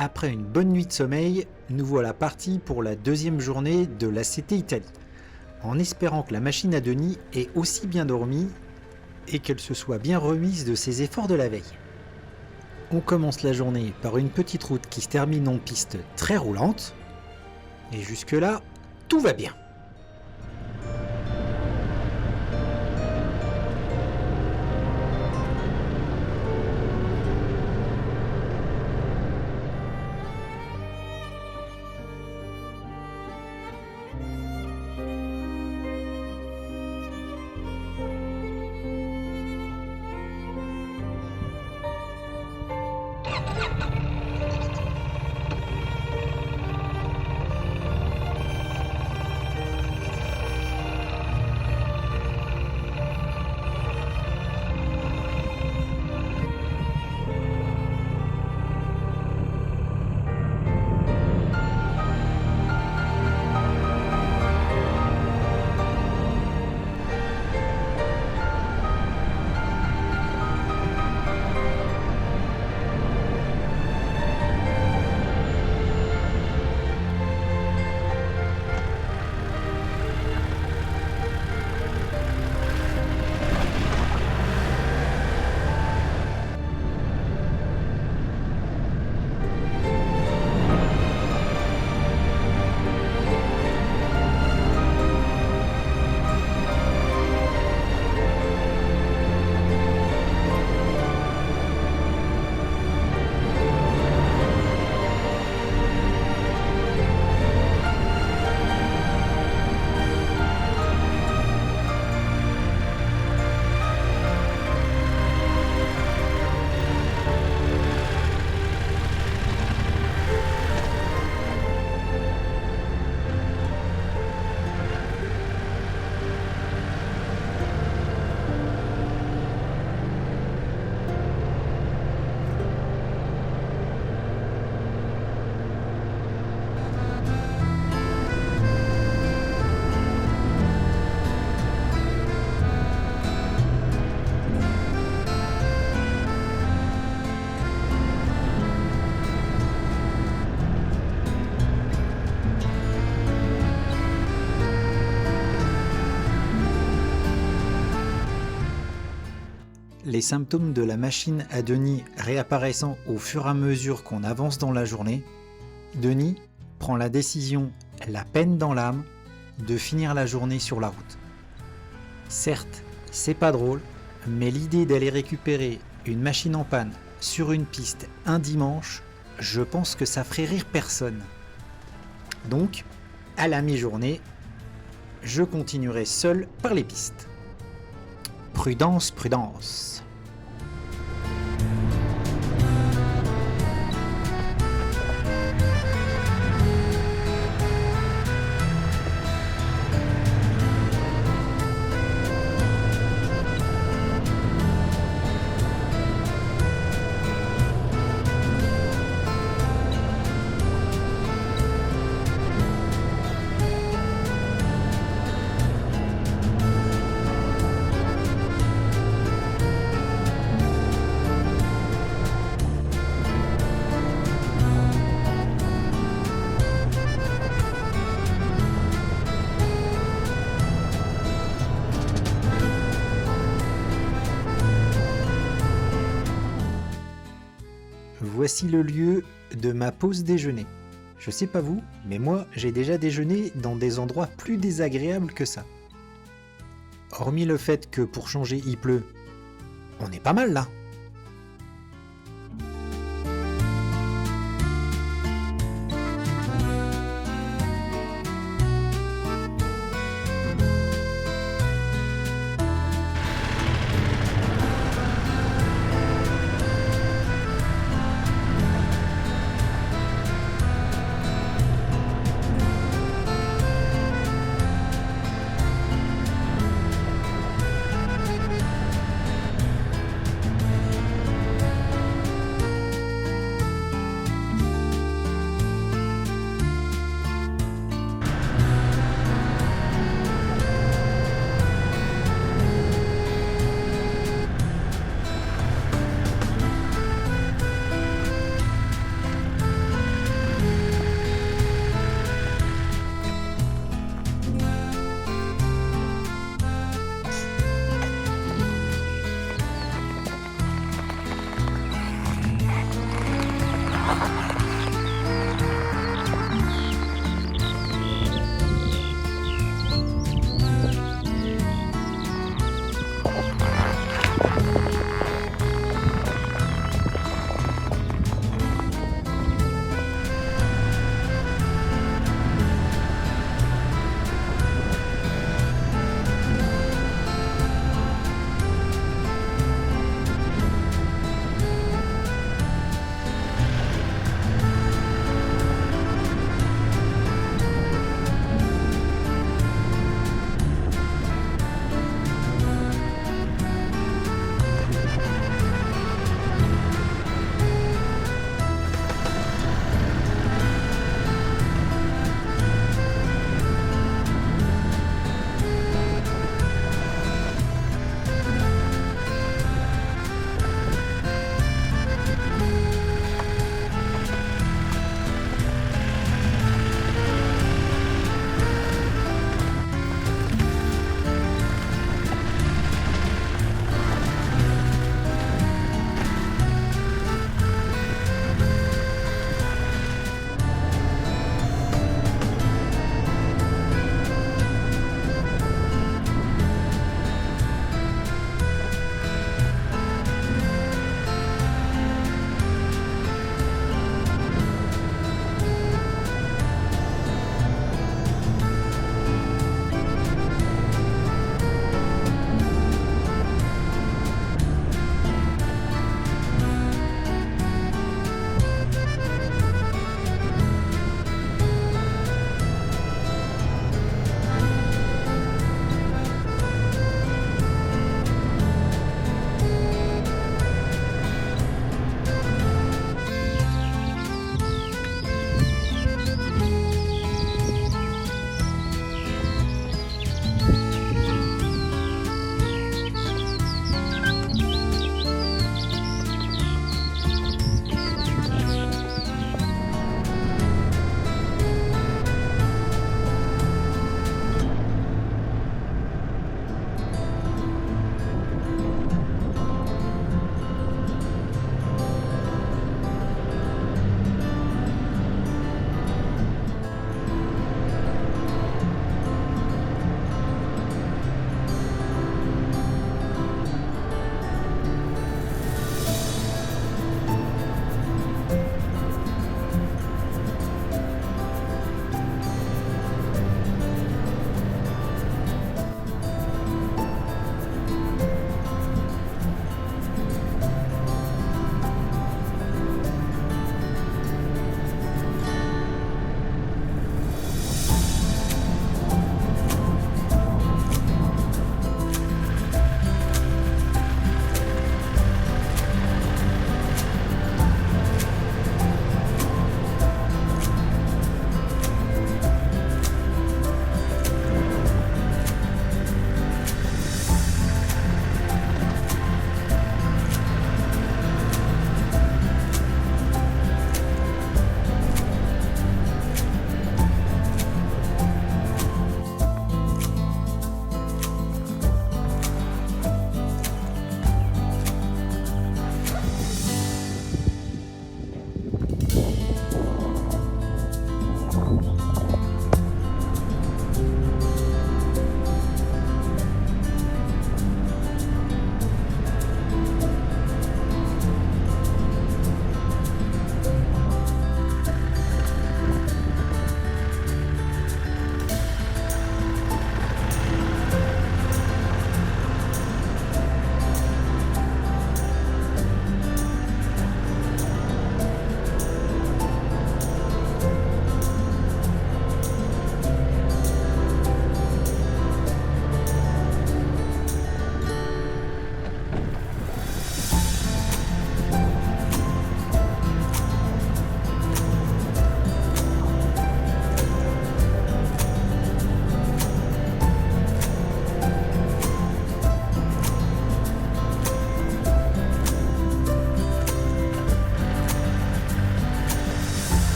Après une bonne nuit de sommeil, nous voilà partis pour la deuxième journée de la CT Italie, en espérant que la machine à Denis ait aussi bien dormi et qu'elle se soit bien remise de ses efforts de la veille. On commence la journée par une petite route qui se termine en piste très roulante, et jusque-là, tout va bien. Les symptômes de la machine à Denis réapparaissant au fur et à mesure qu'on avance dans la journée, Denis prend la décision, la peine dans l'âme, de finir la journée sur la route. Certes, c'est pas drôle, mais l'idée d'aller récupérer une machine en panne sur une piste un dimanche, je pense que ça ferait rire personne. Donc, à la mi-journée, je continuerai seul par les pistes. Prudence, prudence. Voici le lieu de ma pause déjeuner. Je sais pas vous, mais moi j'ai déjà déjeuné dans des endroits plus désagréables que ça. Hormis le fait que pour changer il pleut, on est pas mal là.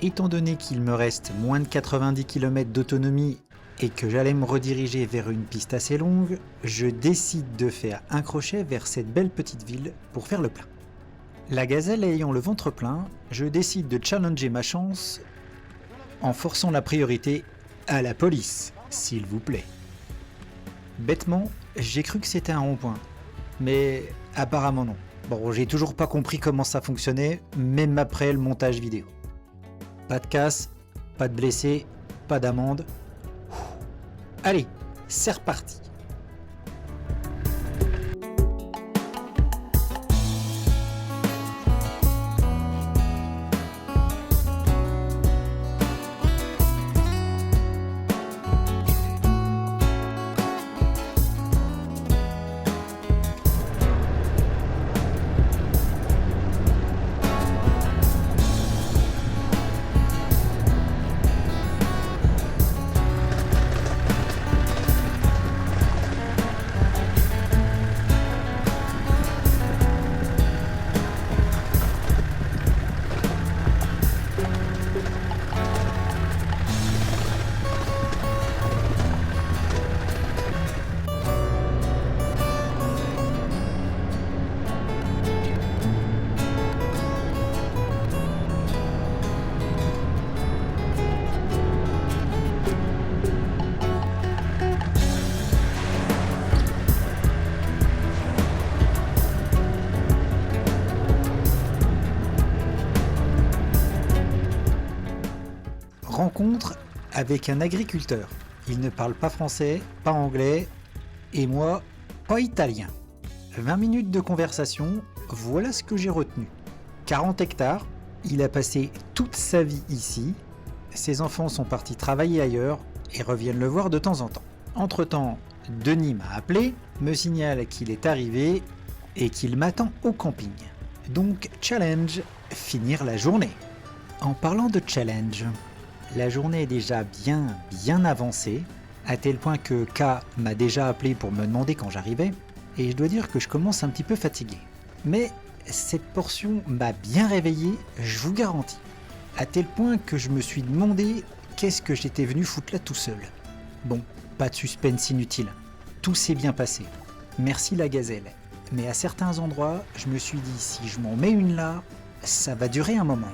étant donné qu'il me reste moins de 90 km d'autonomie et que j'allais me rediriger vers une piste assez longue, je décide de faire un crochet vers cette belle petite ville pour faire le plein. La gazelle ayant le ventre plein, je décide de challenger ma chance en forçant la priorité à la police, s'il vous plaît. Bêtement, j'ai cru que c'était un rond-point, mais apparemment non. Bon, j'ai toujours pas compris comment ça fonctionnait, même après le montage vidéo. Pas de casse, pas de blessés, pas d'amende. Allez, c'est reparti. Rencontre avec un agriculteur. Il ne parle pas français, pas anglais, et moi, pas italien. 20 minutes de conversation, voilà ce que j'ai retenu. 40 hectares, il a passé toute sa vie ici, ses enfants sont partis travailler ailleurs et reviennent le voir de temps en temps. Entre-temps, Denis m'a appelé, me signale qu'il est arrivé et qu'il m'attend au camping. Donc challenge, finir la journée. En parlant de challenge, la journée est déjà bien avancée, à tel point que K m'a déjà appelé pour me demander quand j'arrivais, et je dois dire que je commence un petit peu fatigué. Mais cette portion m'a bien réveillé, je vous garantis. À tel point que je me suis demandé qu'est-ce que j'étais venu foutre là tout seul. Bon, pas de suspense inutile, tout s'est bien passé. Merci la gazelle. Mais à certains endroits, je me suis dit si je m'en mets une là, ça va durer un moment.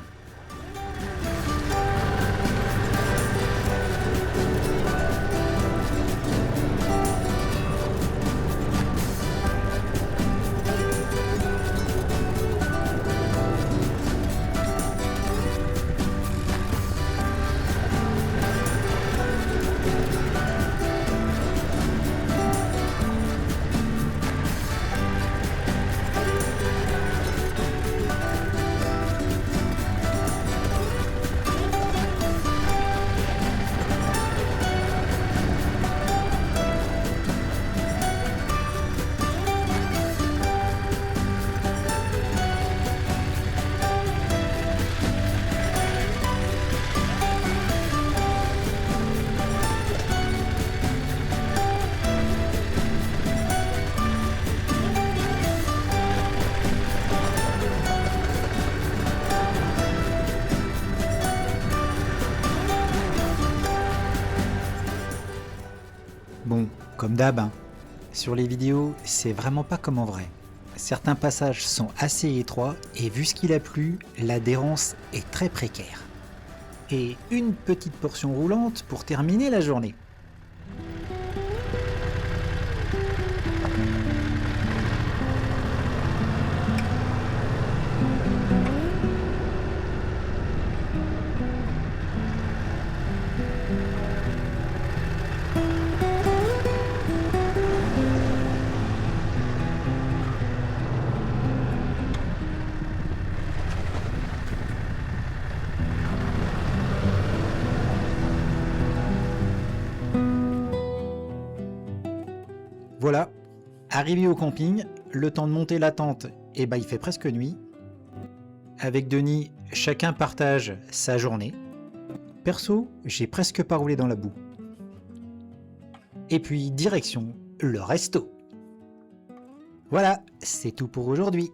Bon, comme d'hab, hein. Sur les vidéos, c'est vraiment pas comme en vrai. Certains passages sont assez étroits et vu ce qu'il a plu, l'adhérence est très précaire. Et une petite portion roulante pour terminer la journée. Voilà, arrivé au camping, le temps de monter la tente, et il fait presque nuit. Avec Denis, chacun partage sa journée. Perso, j'ai presque pas roulé dans la boue. Et puis direction le resto. Voilà, c'est tout pour aujourd'hui.